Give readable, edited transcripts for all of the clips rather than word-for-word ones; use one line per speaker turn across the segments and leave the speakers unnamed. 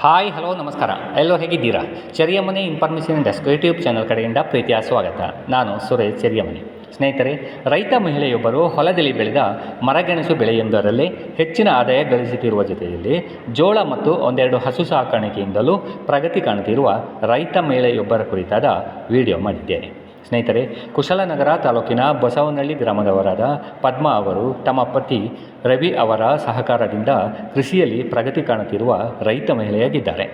Hi hello ನಮಸ್ಕಾರ, ಎಲ್ಲೋ ಹೇಗಿದ್ದೀರಾ? ಚೆರಿಯಮನೆ information desk YouTube channel ಕಡೆಯಿಂದ ಪ್ರೀತಿಯ ಸ್ವಾಗತ. ನಾನು ಸುರೇಶ್ ಚೆರಿಯಮನೆ. ಸ್ನೇಹಿತರೆ, ರೈತ ಮಹಿಳೆಯೊಬ್ಬರು ಹೊಲದಲ್ಲಿ ಬೆಳೆದ ಮರಗೆಣಸು ಬೆಳೆಯೊಂದರಲ್ಲಿ ಹೆಚ್ಚಿನ ಆದಾಯ ಗಳಿಸುತ್ತಿರುವ ಜೊತೆಯಲ್ಲಿ ಜೋಳ ಮತ್ತು ಒಂದೆರಡು ಹಸು ಸಾಕಾಣಿಕೆಯಿಂದಲೂ ಪ್ರಗತಿ ಕಾಣುತ್ತಿರುವ ರೈತ ಮಹಿಳೆಯೊಬ್ಬರ ಕುರಿತಾದ ವಿಡಿಯೋ ಮಾಡಿದ್ದೇನೆ. ಸ್ನೇಹಿತರೆ, ಕುಶಾಲನಗರ ತಾಲೂಕಿನ ಬಸವನಹಳ್ಳಿ ಗ್ರಾಮದವರಾದ ಪದ್ಮಾ ಅವರು ತಮ್ಮ ಪತಿ ರವಿ ಅವರ ಸಹಕಾರದಿಂದ ಕೃಷಿಯಲ್ಲಿ ಪ್ರಗತಿ ಕಾಣುತ್ತಿರುವ ರೈತ ಮಹಿಳೆಯಾಗಿದ್ದಾರೆ.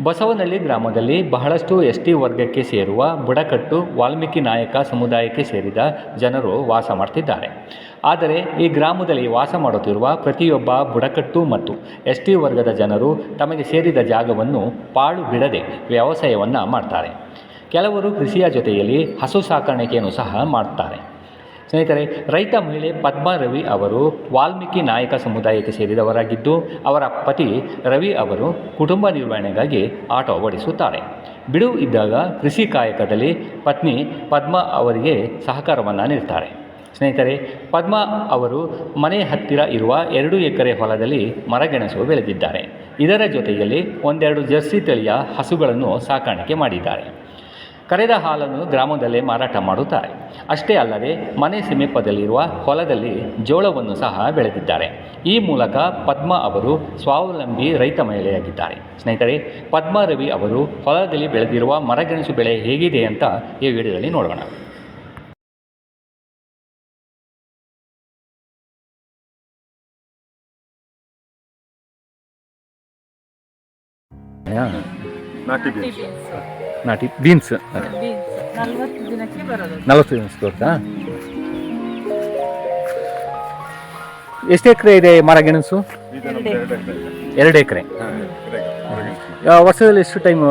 ಬಸವನಹಳ್ಳಿ ಗ್ರಾಮದಲ್ಲಿ ಬಹಳಷ್ಟು ಎಸ್ಟಿ ವರ್ಗಕ್ಕೆ ಸೇರುವ ಬುಡಕಟ್ಟು ವಾಲ್ಮೀಕಿ ನಾಯಕ ಸಮುದಾಯಕ್ಕೆ ಸೇರಿದ ಜನರು ವಾಸ ಮಾಡ್ತಿದ್ದಾರೆ. ಆದರೆ ಈ ಗ್ರಾಮದಲ್ಲಿ ವಾಸ ಮಾಡುತ್ತಿರುವ ಪ್ರತಿಯೊಬ್ಬ ಬುಡಕಟ್ಟು ಮತ್ತು ಎಸ್ಟಿ ವರ್ಗದ ಜನರು ತಮಗೆ ಸೇರಿದ ಜಾಗವನ್ನು ಪಾಳು ಬಿಡದೆ ವ್ಯವಸಾಯವನ್ನು ಮಾಡ್ತಾರೆ. ಕೆಲವರು ಕೃಷಿಯ ಜೊತೆಯಲ್ಲಿ ಹಸು ಸಾಕಾಣಿಕೆಯನ್ನು ಸಹ ಮಾಡ್ತಾರೆ. ಸ್ನೇಹಿತರೆ, ರೈತ ಮಹಿಳೆ ಪದ್ಮಾ ರವಿ ಅವರು ವಾಲ್ಮೀಕಿ ನಾಯಕ ಸಮುದಾಯಕ್ಕೆ ಸೇರಿದವರಾಗಿದ್ದು, ಅವರ ಪತಿ ರವಿ ಅವರು ಕುಟುಂಬ ನಿರ್ವಹಣೆಗಾಗಿ ಆಟೋ ಓಡಿಸುತ್ತಾರೆ. ಬಿಡುವು ಇದ್ದಾಗ ಕೃಷಿ ಕಾಯಕದಲ್ಲಿ ಪತ್ನಿ ಪದ್ಮಾ ಅವರಿಗೆ ಸಹಕಾರವನ್ನು ನೀಡ್ತಾರೆ. ಸ್ನೇಹಿತರೆ, ಪದ್ಮಾ ಅವರು ಮನೆ ಹತ್ತಿರ ಇರುವ 2 ಎಕರೆ ಹೊಲದಲ್ಲಿ ಮರಗೆಣಸು ಬೆಳೆದಿದ್ದಾರೆ. ಇದರ ಜೊತೆಯಲ್ಲಿ ಒಂದೆರಡು ಜರ್ಸಿ ತಳಿಯ ಹಸುಗಳನ್ನು ಸಾಕಾಣಿಕೆ ಮಾಡಿದ್ದಾರೆ. ಕರೆದ ಹಾಲನ್ನು ಗ್ರಾಮದಲ್ಲೇ ಮಾರಾಟ ಮಾಡುತ್ತಾರೆ. ಅಷ್ಟೇ ಅಲ್ಲದೆ ಮನೆ ಸಮೀಪದಲ್ಲಿರುವ ಹೊಲದಲ್ಲಿ ಜೋಳವನ್ನು ಸಹ ಬೆಳೆದಿದ್ದಾರೆ. ಈ ಮೂಲಕ ಪದ್ಮಾ ಅವರು ಸ್ವಾವಲಂಬಿ ರೈತ ಮಹಿಳೆಯಾಗಿದ್ದಾರೆ. ಸ್ನೇಹಿತರೆ, ಪದ್ಮಾ ರವಿ ಅವರು ಹೊಲದಲ್ಲಿ ಬೆಳೆದಿರುವ ಮರಗೆಣಸು ಬೆಳೆ ಹೇಗಿದೆ ಅಂತ ಈ ವಿಡಿಯೋದಲ್ಲಿ ನೋಡೋಣ. ನಾಟಿ ಬೀನ್ಸ್
40 ದಿನಕ್ಕೆ ಬರೋದು.
40 ದಿನ ಕೊಡ್ತಾ? ಎಷ್ಟು ಎಕರೆ ಇದೆ ಮರಗೆಣಸು? 2 ಎಕರೆ. ವರ್ಷದಲ್ಲಿ ಎಷ್ಟು ಟೈಮ್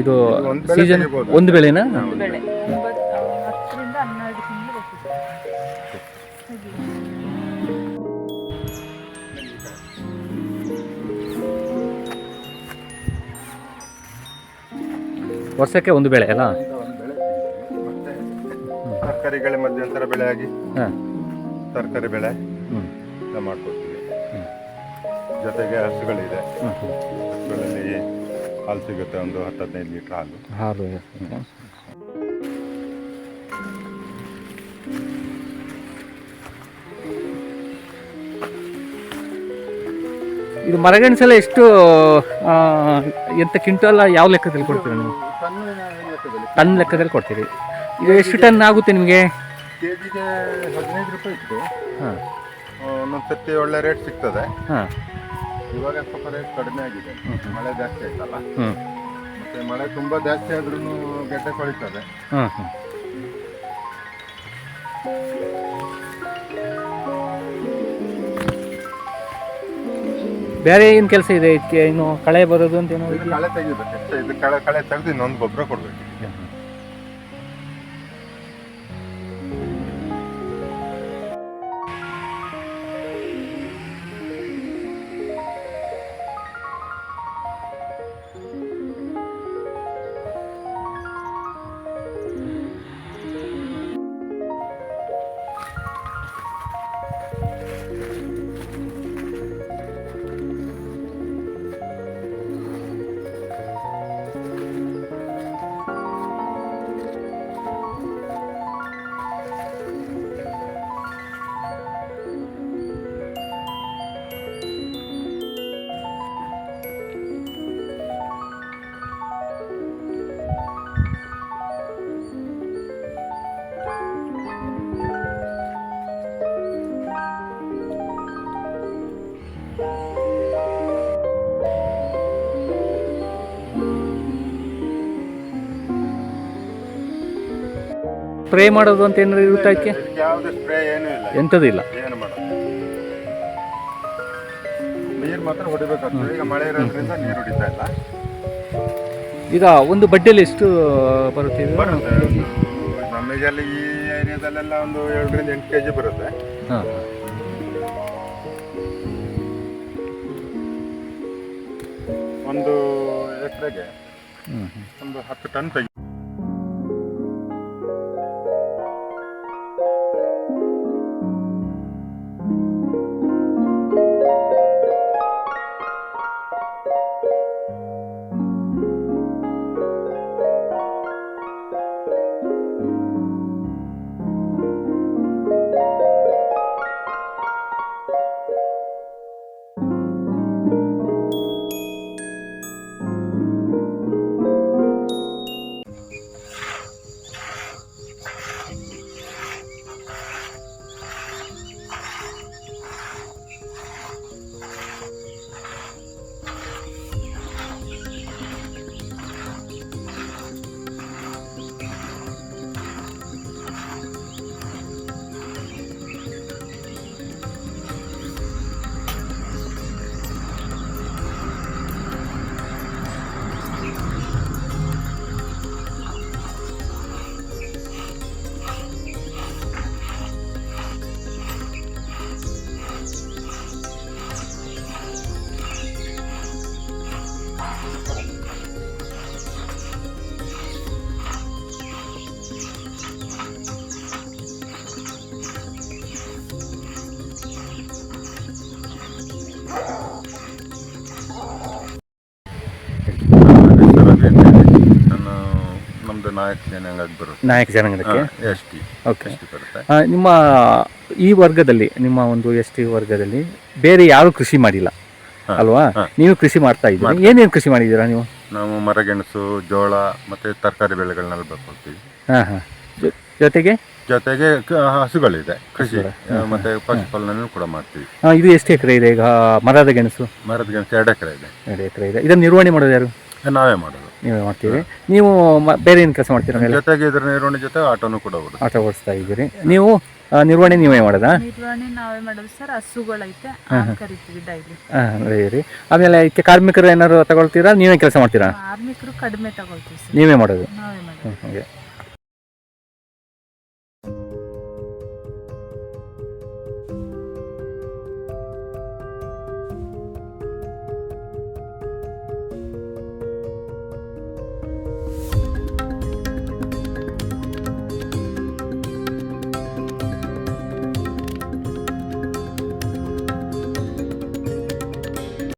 ಇದು ಸೀಸನ್? ಒಂದು ಬೆಳೆನಾ?
ಬೆಳೆ 10ರಿಂದ 12 ತಿಂಗಳು ಬರ್ತದೆ.
ವರ್ಷಕ್ಕೆ ಒಂದು ಬೆಳೆ ಅಲ್ಲ?
ತರಕಾರಿಗಳ ಮಧ್ಯಂತರ ಬೆಳೆಯಾಗಿ ತರಕಾರಿ ಬೆಳೆ ಎಲ್ಲ ಮಾಡ್ಕೊಡ್ತೀವಿ. ಜೊತೆಗೆ ಹಸುಗಳಿದೆ. ಹಸುಗಳಲ್ಲಿ ಹಾಲು ಸಿಗುತ್ತೆ, ಒಂದು 10-15 ಲೀಟ್ರ್ ಹಾಲು.
ಇದು ಮರಗೆಣಸೆಲ್ಲ ಎಷ್ಟು ಎಂತ ಕ್ವಿಂಟಲ್ ಯಾವ ಲೆಕ್ಕದಲ್ಲಿ ಕೊಡ್ತೀರಾ ನೀವು? ಟನ್ ಲೆಕ್ಕದಲ್ಲಿ ಕೊಡ್ತೀರಿ. ಇದು ಎಷ್ಟು ಟನ್ ಆಗುತ್ತೆ ನಿಮಗೆ?
ಕೆಜಿಗೆ 15 ರೂಪಾಯಿ ಇತ್ತು. ಒಂದೊಂದು ಸರ್ತಿ ಒಳ್ಳೆ ರೇಟ್ ಸಿಗ್ತದೆ. ಇವಾಗ ಸ್ವಲ್ಪ ರೇಟ್ ಕಡಿಮೆ ಆಗಿದೆ, ಮಳೆ ಜಾಸ್ತಿ ಆಯ್ತಲ್ಲ. ಮತ್ತೆ ಮಳೆ ತುಂಬಾ ಜಾಸ್ತಿ ಆದ್ರೂ ಗೆಡ್ಡೆ ಕೊಳಿತದೆ.
ಬೇರೆ ಏನು ಕೆಲಸ ಇದೆ ಇದಕ್ಕೆ? ಇನ್ನು ಕಳೆ ಬರೋದು ಅಂತ ಏನೋ?
ಕಳೆ ತೆಗಿಬೇಕು ಅಷ್ಟೇ. ಇದು ಕಳೆ ತೆಗೆದು ಇನ್ನೊಂದು ಗೊಬ್ಬರ ಕೊಡ್ಬೇಕು.
ಸ್ಪ್ರೇ ಮಾಡೋದು ಅಂತ ಏನಾದ್ರು ಇರುತ್ತಾ ಇದಕ್ಕೆ?
ಯಾವ್ದು ಸ್ಪ್ರೇ ಏನೂ ಇಲ್ಲ,
ಎಂಥದ್ದು ಇಲ್ಲ.
ಏನು ಮಾಡೋದು, ನೀರು ಮಾತ್ರ ಹೊಡಿಬೇಕಾಗ್ತದೆ. ಈಗ ಮಳೆ ಇರೋದ್ರಿಂದ ನೀರು ಹೊಡಿತಾ ಇಲ್ಲ.
ಈಗ ಒಂದು ಬಡ್ಡಿಯಲ್ಲಿ ಎಷ್ಟು ಬರುತ್ತೆ ಇದು?
ನಮಗೆಲ್ಲ ಈ ಏರಿಯಾದಲ್ಲೆಲ್ಲ ಒಂದು 7ರಿಂದ 8 kg ಬರುತ್ತೆ. ಒಂದು ಎಕರೆಗೆ ಒಂದು 10 ಟನ್ ತೆಗಿ. ಹೆಸರು ಅಭಿ ಅಂತ ಹೇಳಿ. ನಾನು ನಮ್ಮದು ನಾಯಕ ಜನಾಂಗಕ್ಕೆ ಬರುತ್ತೆ.
ನಾಯಕ ಜನಾಂಗಕ್ಕೆ.
S T
okay.
ಬರುತ್ತೆ.
ನಿಮ್ಮ ಈ ವರ್ಗದಲ್ಲಿ, ನಿಮ್ಮ ಒಂದು ಎಸ್ ಟಿ ವರ್ಗದಲ್ಲಿ ಬೇರೆ ಯಾರು ಕೃಷಿ ಮಾಡಿಲ್ಲ ಅಲ್ವಾ? ನೀವು ಕೃಷಿ ಮಾಡ್ತಾ ಇದ್ದೀರಿ. ಏನೇನು ಕೃಷಿ ಮಾಡಿದ್ದೀರಾ ನೀವು?
ನಾವು ಮರಗೆಣಸು, ಜೋಳ ಮತ್ತು ತರಕಾರಿ ಬೆಳೆಗಳನ್ನೆಲ್ಲ ಬೆಳ್ಕೊಳ್ತೀವಿ.
ಹಾಂ. ಜೊತೆಗೆ
ಹಸುಗಳಿದೆ, ಕೃಷಿ ಮತ್ತು ಪಶುಪಾಲನೆ ಕೂಡ ಮಾಡ್ತೀವಿ.
ಇದು ಎಷ್ಟು ಎಕರೆ ಇದೆ ಈಗ ಮರದ ಗೆಣಸು?
2 ಎಕರೆ ಇದೆ.
2 ಎಕರೆ ಇದೆ. ಇದನ್ನು ನಿರ್ವಹಣೆ ಮಾಡೋದು ಯಾರು?
ನಾವೇ ಮಾಡೋದು.
ನೀವೇ ಮಾಡ್ತೀವಿ. ನೀವು ಬೇರೆ ಏನು ಕೆಲಸ ಮಾಡ್ತೀರಾ?
ಜೊತೆಗೆ ಇದರ ನಿರ್ವಹಣೆ ಜೊತೆ ಆಟೋನು ಕೂಡ ಓಡಿಸ್ತೀವಿ.
ಆಟೋ ಓಡಿಸ್ತಾ ಇದ್ದೀರಿ. ನೀವು ನಿರ್ವಹಣೆ ನೀವೇ ಮಾಡೋದಾ?
ನಿರ್ವಹಣೆ ನಾವೇ ಮಾಡೋದು ಸರ್. ಹಸುಗಳೈತೆ, ಹಾಲು ಕರಿತೀವಿ ಡೈಲಿ.
ರೀ. ಆಮೇಲೆ ಇದಕ್ಕೆ ಕಾರ್ಮಿಕರು ಏನಾದ್ರು ತಗೊಳ್ತೀರಾ, ನೀವೇ ಕೆಲಸ ಮಾಡ್ತೀರಾ?
ಕಾರ್ಮಿಕರು ಕಡಿಮೆ ತಗೊಳ್ತೀವಿ ಸರ್.
ನೀವೇ ಮಾಡೋದು?
ನಾವೇ ಮಾಡೋದು.
ಹಾಗೆ.